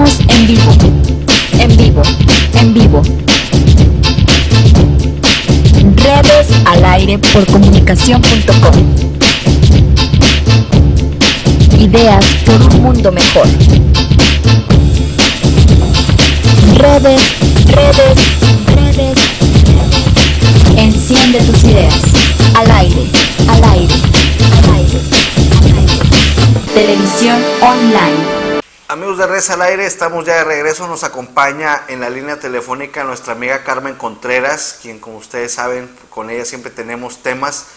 Estamos en vivo, en vivo, en vivo. Redes al aire por comunicación.com. Ideas por un mundo mejor. Redes, redes, redes. Enciende tus ideas. Al aire, al aire, al aire, al aire. Televisión online. Amigos de Redes al Aire, estamos ya de regreso. Nos acompaña en la línea telefónica nuestra amiga Carmen Contreras, quien, como ustedes saben, con ella siempre tenemos temas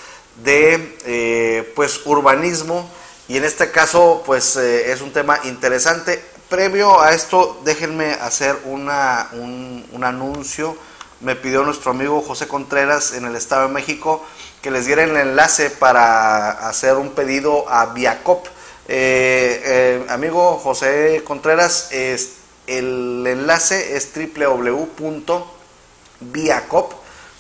de pues urbanismo, y en este caso pues es un tema interesante. Previo a esto, déjenme hacer un anuncio. Me pidió nuestro amigo José Contreras en el Estado de México que les diera el enlace para hacer un pedido a Viacop. Amigo José Contreras, el enlace es www.viacop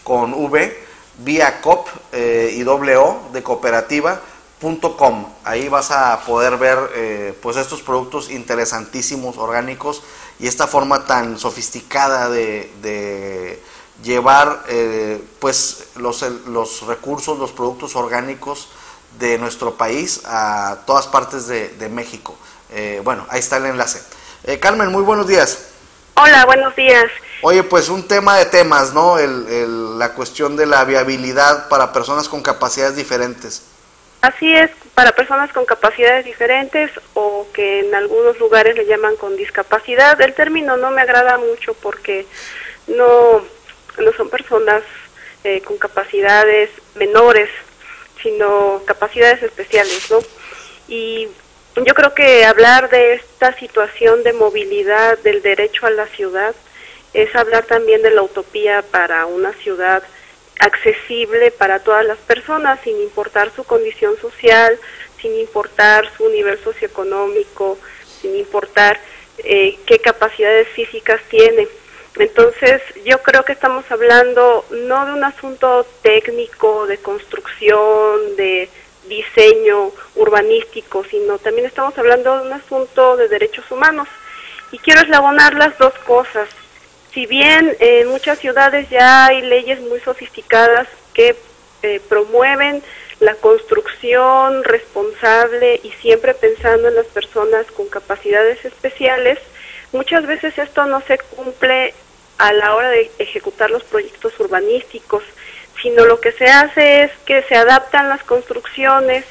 con v, Viacop y doble o de cooperativa.com. Ahí vas a poder ver pues estos productos interesantísimos, orgánicos, y esta forma tan sofisticada de llevar pues los recursos, los productos orgánicos de nuestro país a todas partes de México. Bueno, ahí está el enlace. Carmen, muy buenos días. Hola, buenos días. Oye, pues un tema de temas, ¿no? La cuestión de la viabilidad para personas con capacidades diferentes. Así es, para personas con capacidades diferentes, o que en algunos lugares le llaman con discapacidad. El término no me agrada mucho porque no son personas con capacidades menores, sino capacidades especiales, ¿no? Y yo creo que hablar de esta situación de movilidad, del derecho a la ciudad, es hablar también de la utopía para una ciudad accesible para todas las personas, sin importar su condición social, sin importar su nivel socioeconómico, sin importar qué capacidades físicas tiene. Entonces, yo creo que estamos hablando no de un asunto técnico, de construcción, de diseño urbanístico, sino también estamos hablando de un asunto de derechos humanos. Y quiero eslabonar las dos cosas. Si bien en muchas ciudades ya hay leyes muy sofisticadas que promueven la construcción responsable y siempre pensando en las personas con capacidades especiales, muchas veces esto no se cumple a la hora de ejecutar los proyectos urbanísticos, sino lo que se hace es que se adaptan las construcciones,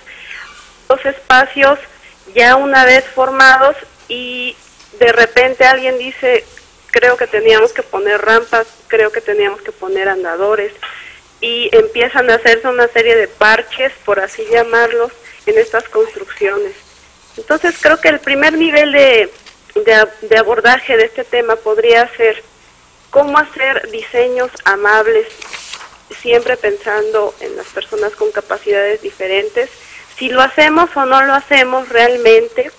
los espacios ya una vez formados, y de repente alguien dice, creo que teníamos que poner rampas, creo que teníamos que poner andadores, y empiezan a hacerse una serie de parches, por así llamarlos, en estas construcciones. Entonces creo que el primer nivel de abordaje de este tema podría ser cómo hacer diseños amables, siempre pensando en las personas con capacidades diferentes. Si lo hacemos o no lo hacemos realmente,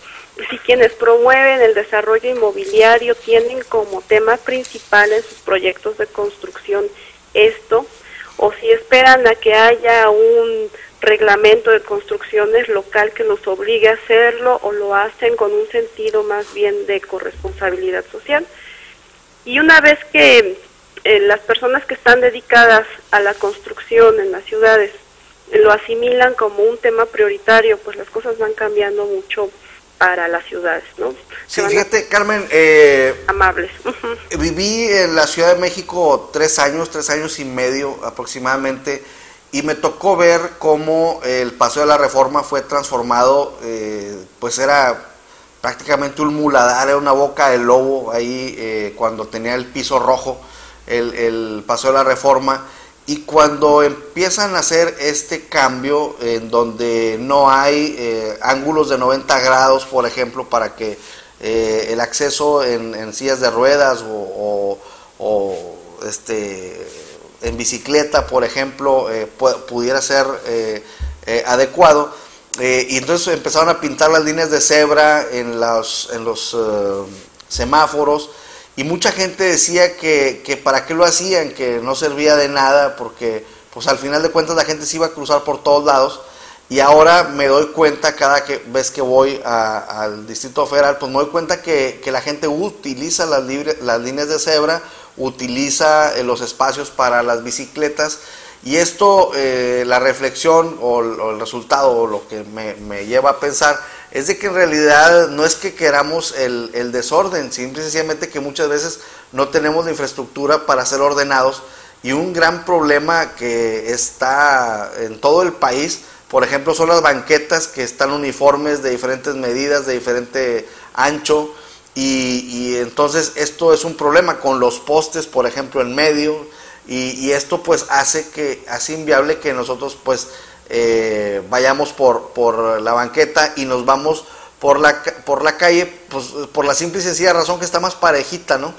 si quienes promueven el desarrollo inmobiliario tienen como tema principal en sus proyectos de construcción esto, o si esperan a que haya un reglamento de construcciones local que los obligue a hacerlo, o lo hacen con un sentido más bien de corresponsabilidad social. Y una vez que las personas que están dedicadas a la construcción en las ciudades lo asimilan como un tema prioritario, pues las cosas van cambiando mucho para las ciudades, ¿no? Sí, fíjate, Carmen, amables. Viví en la Ciudad de México 3 años y medio aproximadamente, y me tocó ver cómo el Paseo de la Reforma fue transformado, pues era prácticamente un muladar, era una boca de lobo ahí cuando tenía el piso rojo, el Paseo de la Reforma. Y cuando empiezan a hacer este cambio en donde no hay ángulos de 90 grados, por ejemplo, para que el acceso en sillas de ruedas o en bicicleta, por ejemplo, pudiera ser adecuado, y entonces empezaron a pintar las líneas de cebra en los semáforos. Y mucha gente decía que para qué lo hacían, que no servía de nada, porque pues al final de cuentas la gente se iba a cruzar por todos lados. y ahora me doy cuenta vez que voy al Distrito Federal, pues me doy cuenta que la gente utiliza las líneas de cebra, utiliza los espacios para las bicicletas, y esto, la reflexión o el resultado, o lo que me lleva a pensar, es de que en realidad no es que queramos el desorden, simple y sencillamente que muchas veces no tenemos la infraestructura para ser ordenados, y un gran problema que está en todo el país, por ejemplo, son las banquetas que están uniformes de diferentes medidas, de diferente ancho, y entonces esto es un problema con los postes, por ejemplo, en medio, y esto pues hace inviable que nosotros pues vayamos por la banqueta y nos vamos por la calle, pues por la simple y sencilla razón que está más parejita, ¿no?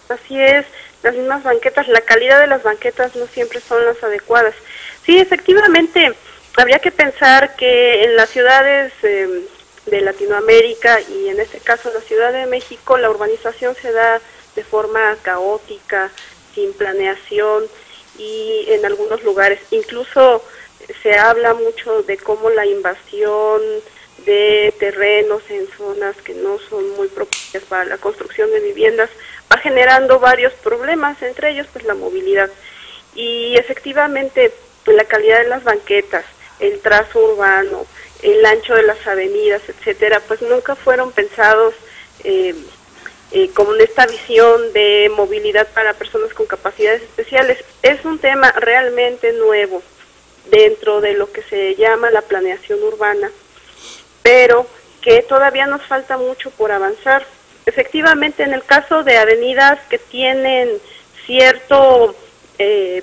Así es, las mismas banquetas, la calidad de las banquetas no siempre son las adecuadas. Sí, efectivamente, habría que pensar que en las ciudades de Latinoamérica, y en este caso en la Ciudad de México, la urbanización se da de forma caótica, sin planeación, y en algunos lugares incluso se habla mucho de cómo la invasión de terrenos en zonas que no son muy propicias para la construcción de viviendas va generando varios problemas, entre ellos pues la movilidad. Y efectivamente la calidad de las banquetas, el trazo urbano, el ancho de las avenidas, etcétera, pues nunca fueron pensados como en esta visión de movilidad para personas con capacidades especiales. Es un tema realmente nuevo dentro de lo que se llama la planeación urbana, pero que todavía nos falta mucho por avanzar. Efectivamente, en el caso de avenidas que tienen cierto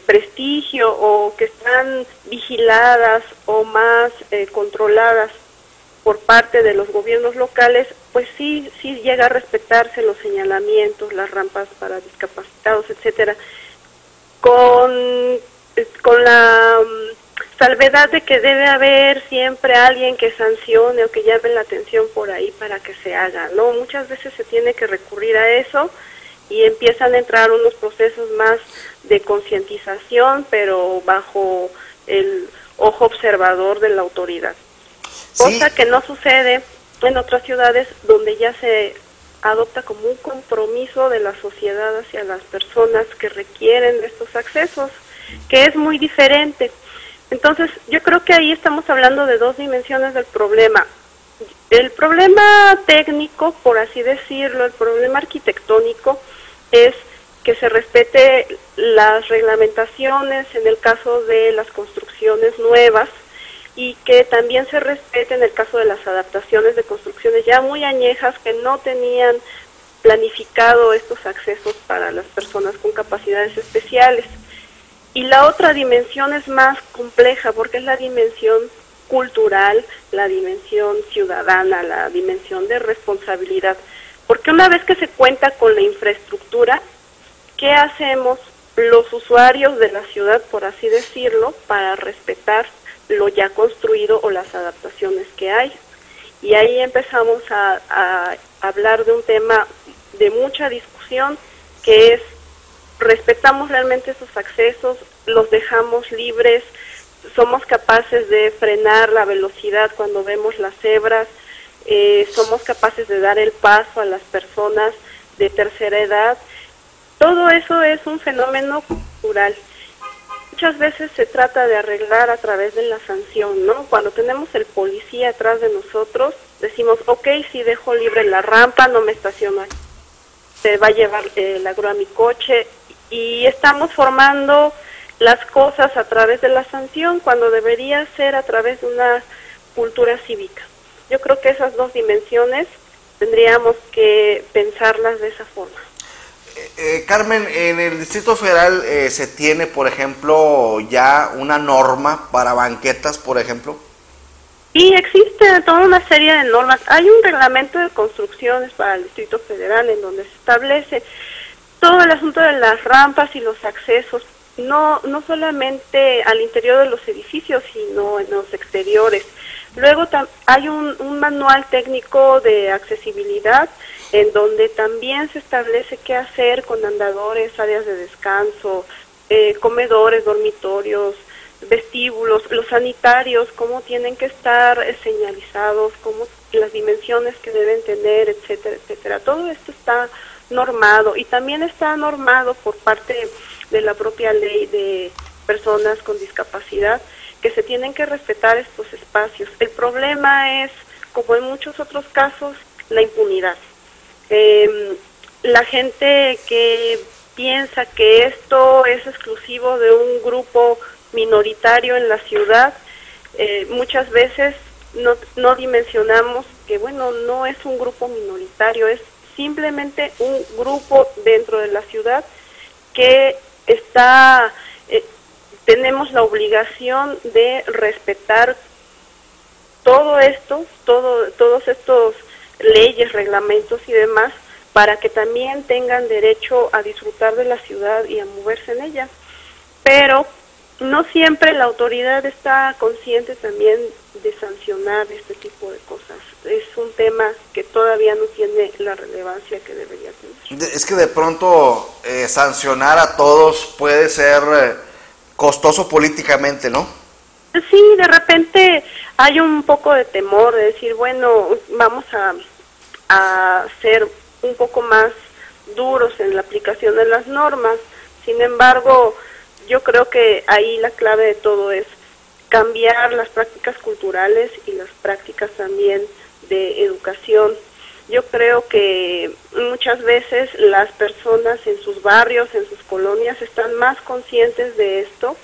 prestigio o que están vigiladas o más controladas por parte de los gobiernos locales, pues sí llega a respetarse los señalamientos, las rampas para discapacitados, etcétera, con la salvedad de que debe haber siempre alguien que sancione o que llame la atención por ahí para que se haga, ¿no? Muchas veces se tiene que recurrir a eso y empiezan a entrar unos procesos más de concientización, pero bajo el ojo observador de la autoridad. Cosa que no sucede en otras ciudades donde ya se adopta como un compromiso de la sociedad hacia las personas que requieren de estos accesos, que es muy diferente. Entonces, yo creo que ahí estamos hablando de dos dimensiones del problema. El problema técnico, por así decirlo, el problema arquitectónico, es que se respete las reglamentaciones en el caso de las construcciones nuevas, y que también se respete en el caso de las adaptaciones de construcciones ya muy añejas que no tenían planificado estos accesos para las personas con capacidades especiales. Y la otra dimensión es más compleja porque es la dimensión cultural, la dimensión ciudadana, la dimensión de responsabilidad. Porque una vez que se cuenta con la infraestructura, ¿qué hacemos los usuarios de la ciudad, por así decirlo, para respetar lo ya construido o las adaptaciones que hay? Y ahí empezamos a hablar de un tema de mucha discusión, que es: ¿respetamos realmente esos accesos? ¿Los dejamos libres? ¿Somos capaces de frenar la velocidad cuando vemos las cebras? ¿Somos capaces de dar el paso a las personas de tercera edad? Todo eso es un fenómeno cultural. Muchas veces se trata de arreglar a través de la sanción, ¿no? Cuando tenemos el policía atrás de nosotros, decimos, ok, si dejo libre la rampa, no me estaciono aquí, se va a llevar la grúa a mi coche, y estamos formando las cosas a través de la sanción cuando debería ser a través de una cultura cívica. Yo creo que esas dos dimensiones tendríamos que pensarlas de esa forma. Carmen, en el Distrito Federal se tiene, por ejemplo, ya una norma para banquetas, por ejemplo. Sí, existe toda una serie de normas. Hay un reglamento de construcciones para el Distrito Federal en donde se establece todo el asunto de las rampas y los accesos, no solamente al interior de los edificios, sino en los exteriores. Luego hay un manual técnico de accesibilidad en donde también se establece qué hacer con andadores, áreas de descanso, comedores, dormitorios, vestíbulos, los sanitarios, cómo tienen que estar señalizados, cómo las dimensiones que deben tener, etcétera, etcétera. Todo esto está normado y también está normado por parte de la propia ley de personas con discapacidad, que se tienen que respetar estos espacios. El problema es, como en muchos otros casos, la impunidad. La gente que piensa que esto es exclusivo de un grupo minoritario en la ciudad, muchas veces no dimensionamos que, bueno, no es un grupo minoritario, es simplemente un grupo dentro de la ciudad que está, tenemos la obligación de respetar todo esto, todos estos leyes, reglamentos y demás, para que también tengan derecho a disfrutar de la ciudad y a moverse en ella. Pero no siempre la autoridad está consciente también de sancionar este tipo de cosas. Es un tema que todavía no tiene la relevancia que debería tener. Es que de pronto sancionar a todos puede ser costoso políticamente, ¿no? Sí, de repente hay un poco de temor de decir, bueno, vamos a ser un poco más duros en la aplicación de las normas. Sin embargo, yo creo que ahí la clave de todo es cambiar las prácticas culturales y las prácticas también de educación. Yo creo que muchas veces las personas en sus barrios, en sus colonias, están más conscientes de esto,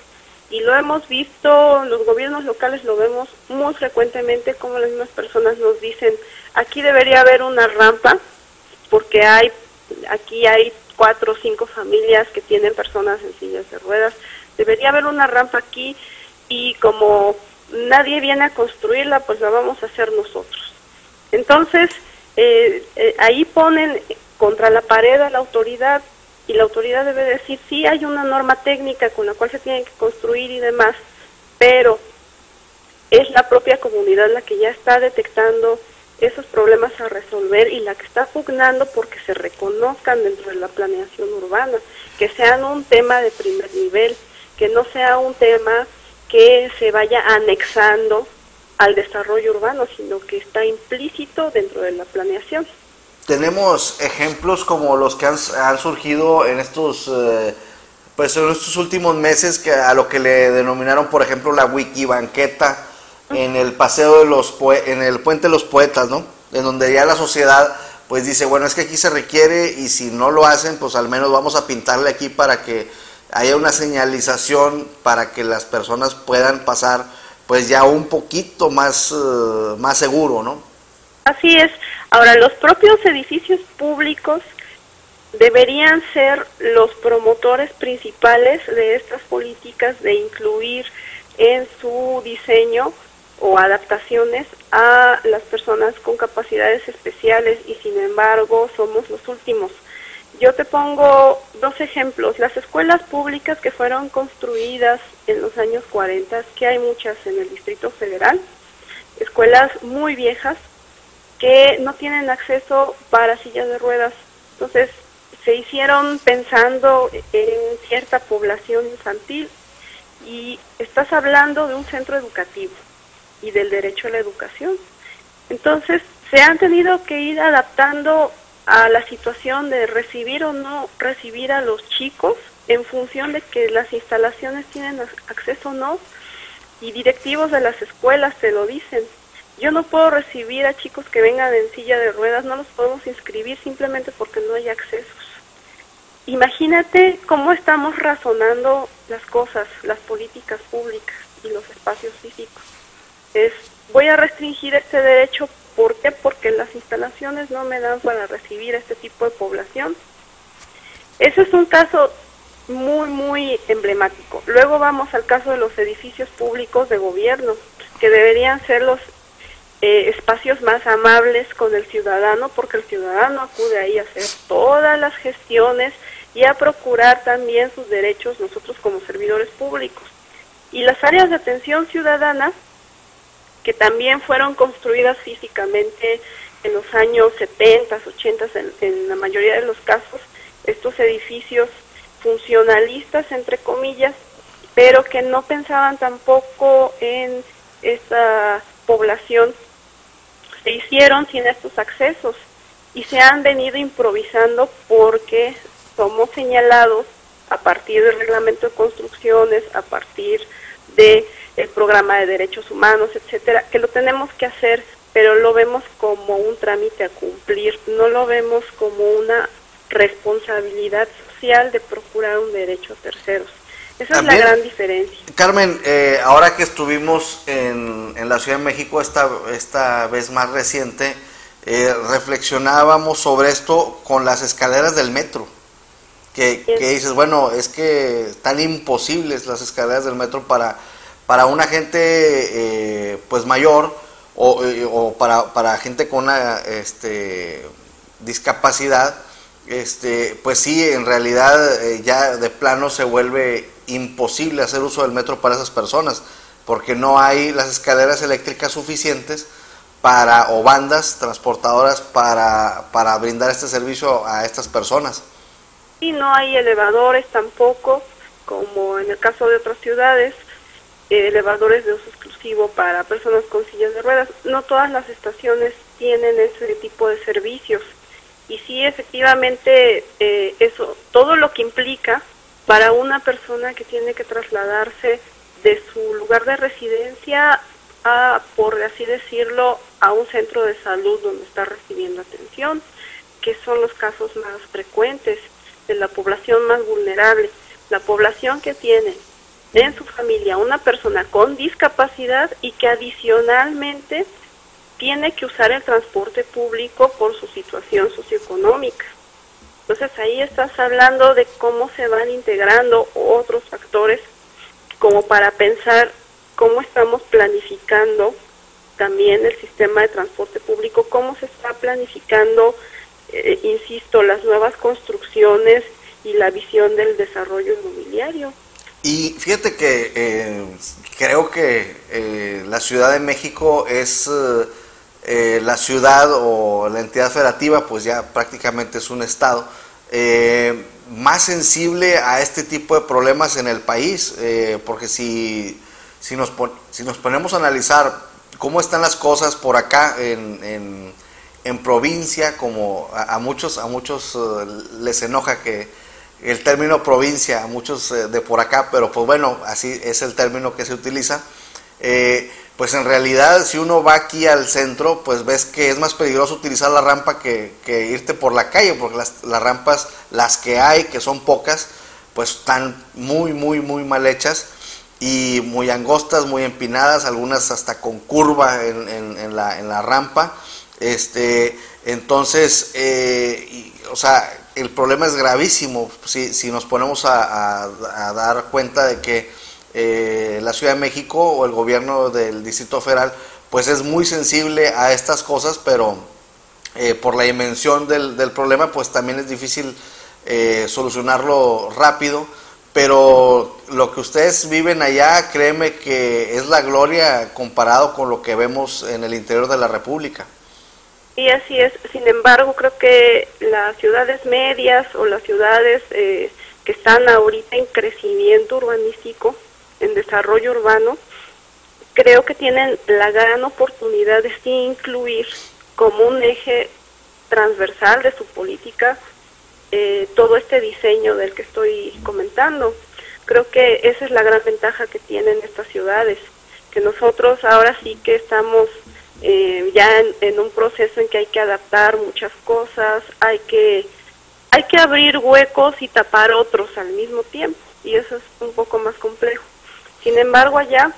y lo hemos visto, los gobiernos locales lo vemos muy frecuentemente, como las mismas personas nos dicen, aquí debería haber una rampa, porque aquí hay 4 o 5 familias que tienen personas en sillas de ruedas, debería haber una rampa aquí, y como nadie viene a construirla, pues la vamos a hacer nosotros. Entonces, ahí ponen contra la pared a la autoridad, y la autoridad debe decir, sí, hay una norma técnica con la cual se tiene que construir y demás, pero es la propia comunidad la que ya está detectando esos problemas a resolver y la que está pugnando porque se reconozcan dentro de la planeación urbana, que sean un tema de primer nivel, que no sea un tema que se vaya anexando al desarrollo urbano, sino que está implícito dentro de la planeación. Tenemos ejemplos como los que han surgido en estos pues en estos últimos meses, que a lo que le denominaron, por ejemplo, la wikibanqueta en el paseo de los en el puente de los poetas, ¿no? En donde ya la sociedad pues dice, bueno, es que aquí se requiere, y si no lo hacen, pues al menos vamos a pintarle aquí para que haya una señalización para que las personas puedan pasar pues ya un poquito más seguro, ¿no? Así es. Ahora, los propios edificios públicos deberían ser los promotores principales de estas políticas de incluir en su diseño o adaptaciones a las personas con capacidades especiales, y sin embargo somos los últimos. Yo te pongo 2 ejemplos. Las escuelas públicas que fueron construidas en los años 40, que hay muchas en el Distrito Federal, escuelas muy viejas que no tienen acceso para sillas de ruedas. Entonces, se hicieron pensando en cierta población infantil, y estás hablando de un centro educativo y del derecho a la educación. Entonces, se han tenido que ir adaptando a la situación de recibir o no recibir a los chicos en función de que las instalaciones tienen acceso o no, y directivos de las escuelas te lo dicen. Yo no puedo recibir a chicos que vengan en silla de ruedas, no los podemos inscribir simplemente porque no hay accesos. Imagínate cómo estamos razonando las cosas, las políticas públicas y los espacios físicos. Voy a restringir este derecho, ¿por qué? Porque las instalaciones no me dan para recibir a este tipo de población. Ese es un caso muy, muy emblemático. Luego vamos al caso de los edificios públicos de gobierno, que deberían ser los espacios más amables con el ciudadano, porque el ciudadano acude ahí a hacer todas las gestiones y a procurar también sus derechos, nosotros como servidores públicos. Y las áreas de atención ciudadana, que también fueron construidas físicamente en los años 70, 80, en la mayoría de los casos, estos edificios funcionalistas, entre comillas, pero que no pensaban tampoco en esta población, se hicieron sin estos accesos y se han venido improvisando porque somos señalados a partir del reglamento de construcciones, a partir de el programa de derechos humanos, etcétera, que lo tenemos que hacer, pero lo vemos como un trámite a cumplir, no lo vemos como una responsabilidad social de procurar un derecho a terceros. Esa también es la gran diferencia. Carmen, ahora que estuvimos en la Ciudad de México, esta vez más reciente, reflexionábamos sobre esto con las escaleras del metro, que dices, bueno, es que están imposibles las escaleras del metro para una gente pues mayor o para gente con una discapacidad. Pues sí, en realidad ya de plano se vuelve imposible hacer uso del metro para esas personas, porque no hay las escaleras eléctricas suficientes o bandas transportadoras para brindar este servicio a estas personas. Y no hay elevadores tampoco, como en el caso de otras ciudades, elevadores de uso exclusivo para personas con sillas de ruedas. No todas las estaciones tienen ese tipo de servicios. Y sí, efectivamente, eso, todo lo que implica para una persona que tiene que trasladarse de su lugar de residencia a, por así decirlo, a un centro de salud donde está recibiendo atención, que son los casos más frecuentes de la población más vulnerable, la población que tiene en su familia una persona con discapacidad y que adicionalmente tiene que usar el transporte público por su situación socioeconómica. Entonces ahí estás hablando de cómo se van integrando otros factores como para pensar cómo estamos planificando también el sistema de transporte público, cómo se está planificando, insisto, las nuevas construcciones y la visión del desarrollo inmobiliario. Y fíjate que creo que la Ciudad de México es la ciudad o la entidad federativa, pues ya prácticamente es un estado, más sensible a este tipo de problemas en el país, porque si nos ponemos a analizar cómo están las cosas por acá en provincia, como a muchos les enoja que el término provincia, a muchos de por acá, pero pues bueno, así es el término que se utiliza. Pues en realidad si uno va aquí al centro, pues ves que es más peligroso utilizar la rampa que irte por la calle, porque las rampas, las que hay, que son pocas, pues están muy mal hechas y muy angostas, muy empinadas, algunas hasta con curva en la rampa. Entonces, o sea, el problema es gravísimo si nos ponemos a dar cuenta de que la Ciudad de México o el gobierno del Distrito Federal pues es muy sensible a estas cosas, pero por la dimensión del problema pues también es difícil solucionarlo rápido, pero lo que ustedes viven allá, créeme que es la gloria comparado con lo que vemos en el interior de la República. Y así es. Sin embargo, creo que las ciudades medias o las ciudades que están ahorita en crecimiento urbanístico, en desarrollo urbano, creo que tienen la gran oportunidad de sí incluir como un eje transversal de su política todo este diseño del que estoy comentando. Creo que esa es la gran ventaja que tienen estas ciudades, que nosotros ahora sí que estamos ya en un proceso en que hay que adaptar muchas cosas, hay que abrir huecos y tapar otros al mismo tiempo, y eso es un poco más complejo. Sin embargo, allá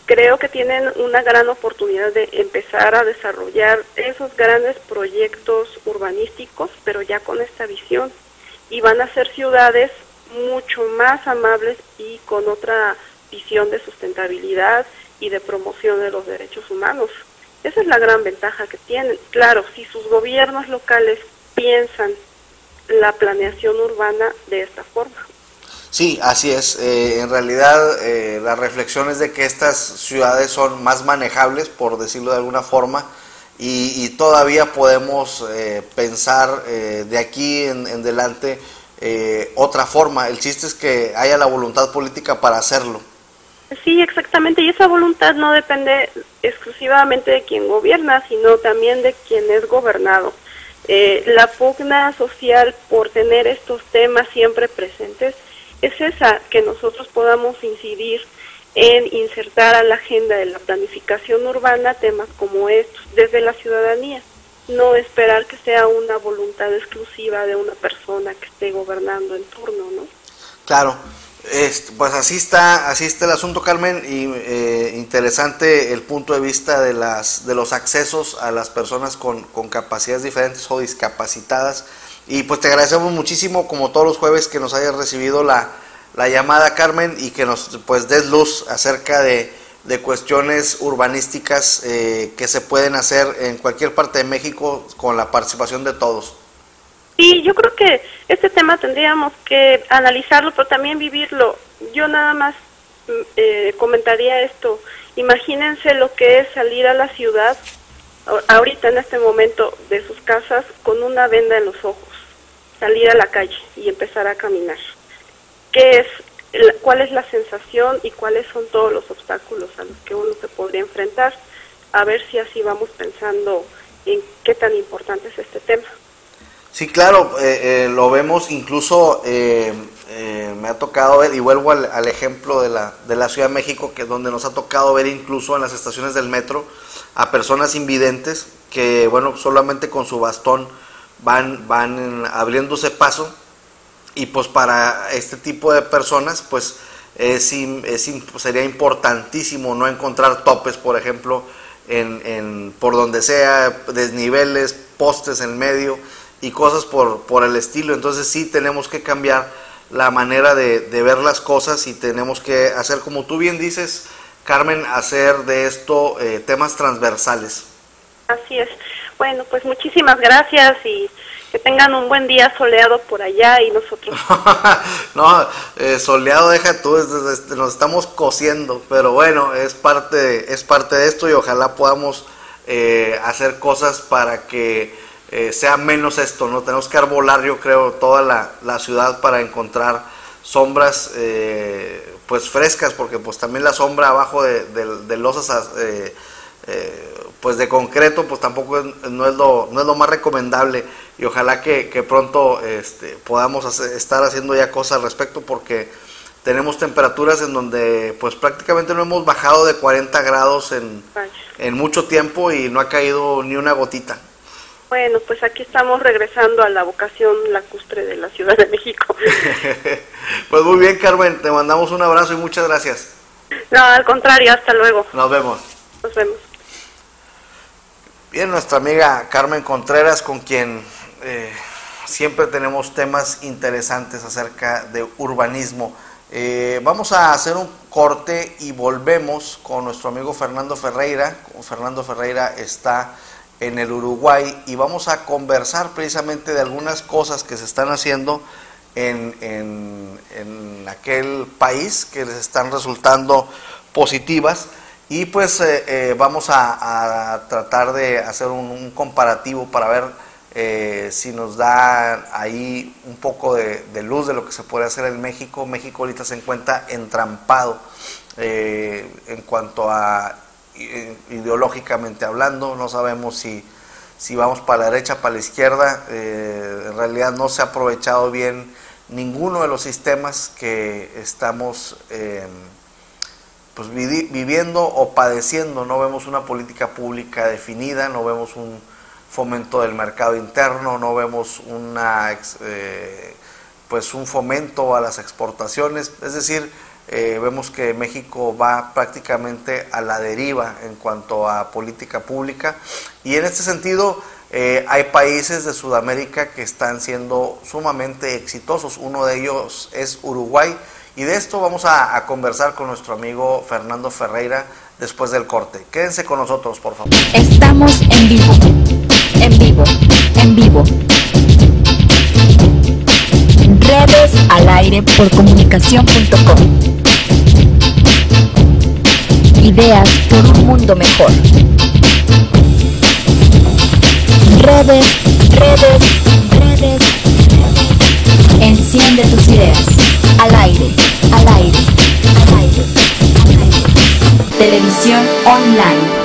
creo que tienen una gran oportunidad de empezar a desarrollar esos grandes proyectos urbanísticos, pero ya con esta visión, y van a ser ciudades mucho más amables y con otra visión de sustentabilidad y de promoción de los derechos humanos. Esa es la gran ventaja que tienen. Claro, si sus gobiernos locales piensan la planeación urbana de esta forma. Sí, así es. En realidad la reflexión es de que estas ciudades son más manejables, por decirlo de alguna forma, y todavía podemos pensar de aquí en adelante otra forma. El chiste es que haya la voluntad política para hacerlo. Sí, exactamente, y esa voluntad no depende exclusivamente de quien gobierna, sino también de quien es gobernado. La pugna social por tener estos temas siempre presentes es esa, que nosotros podamos incidir en insertar a la agenda de la planificación urbana temas como estos desde la ciudadanía, no esperar que sea una voluntad exclusiva de una persona que esté gobernando en turno, ¿no? Claro, pues así está el asunto, Carmen, y interesante el punto de vista de los accesos a las personas con capacidades diferentes o discapacitadas, y pues te agradecemos muchísimo, como todos los jueves, que nos hayas recibido la llamada, Carmen, y que nos pues des luz acerca de cuestiones urbanísticas que se pueden hacer en cualquier parte de México con la participación de todos. Sí, yo creo que este tema tendríamos que analizarlo, pero también vivirlo. Yo nada más comentaría esto. Imagínense lo que es salir a la ciudad, ahorita en este momento, de sus casas con una venda en los ojos, salir a la calle y empezar a caminar. ¿Cuál es la sensación y cuáles son todos los obstáculos a los que uno se podría enfrentar? A ver si así vamos pensando en qué tan importante es este tema. Sí, claro, lo vemos, incluso me ha tocado ver, y vuelvo al ejemplo de la Ciudad de México, que es donde nos ha tocado ver incluso en las estaciones del metro a personas invidentes que, bueno, solamente con su bastón van abriéndose paso, y pues para este tipo de personas pues sería importantísimo no encontrar topes, por ejemplo, por donde sea, desniveles, postes en medio y cosas por el estilo. Entonces sí tenemos que cambiar la manera de ver las cosas, y tenemos que hacer, como tú bien dices, Carmen, hacer de esto temas transversales. Así es. Bueno, pues muchísimas gracias y que tengan un buen día soleado por allá, y nosotros... No, soleado deja tú, nos estamos cociendo, pero bueno, es parte de esto, y ojalá podamos hacer cosas para que sea menos esto, ¿no? Tenemos que arbolar, yo creo, toda la ciudad para encontrar sombras pues frescas, porque pues también la sombra abajo de losas pues de concreto pues tampoco no es lo más recomendable, y ojalá que pronto podamos estar haciendo ya cosas al respecto, porque tenemos temperaturas en donde pues prácticamente no hemos bajado de 40 grados en mucho tiempo, y no ha caído ni una gotita. Bueno, pues aquí estamos regresando a la vocación lacustre de la Ciudad de México. Pues muy bien, Carmen, te mandamos un abrazo y muchas gracias. No, al contrario, hasta luego. Nos vemos. Nos vemos. Bien, nuestra amiga Carmen Contreras, con quien siempre tenemos temas interesantes acerca de urbanismo. Vamos a hacer un corte y volvemos con nuestro amigo Fernando Ferreira. Fernando Ferreira está en el Uruguay, y vamos a conversar precisamente de algunas cosas que se están haciendo en aquel país, que les están resultando positivas, y pues vamos a tratar de hacer un comparativo para ver si nos da ahí un poco de luz de lo que se puede hacer en México. México ahorita se encuentra entrampado en cuanto a ideológicamente hablando, no sabemos si vamos para la derecha, para la izquierda. En realidad no se ha aprovechado bien ninguno de los sistemas que estamos pues viviendo o padeciendo. No vemos una política pública definida, no vemos un fomento del mercado interno, no vemos pues un fomento a las exportaciones, es decir, vemos que México va prácticamente a la deriva en cuanto a política pública, y en este sentido hay países de Sudamérica que están siendo sumamente exitosos. Uno de ellos es Uruguay, y de esto vamos a conversar con nuestro amigo Fernando Ferreira después del corte. Quédense con nosotros, por favor. Estamos en vivo, en vivo, en vivo. Redes al aire por comunicación.com. Ideas por un mundo mejor. Redes. En 100.9 expresión de tus ideas. Al aire, al aire, al aire, al aire. Televisión online.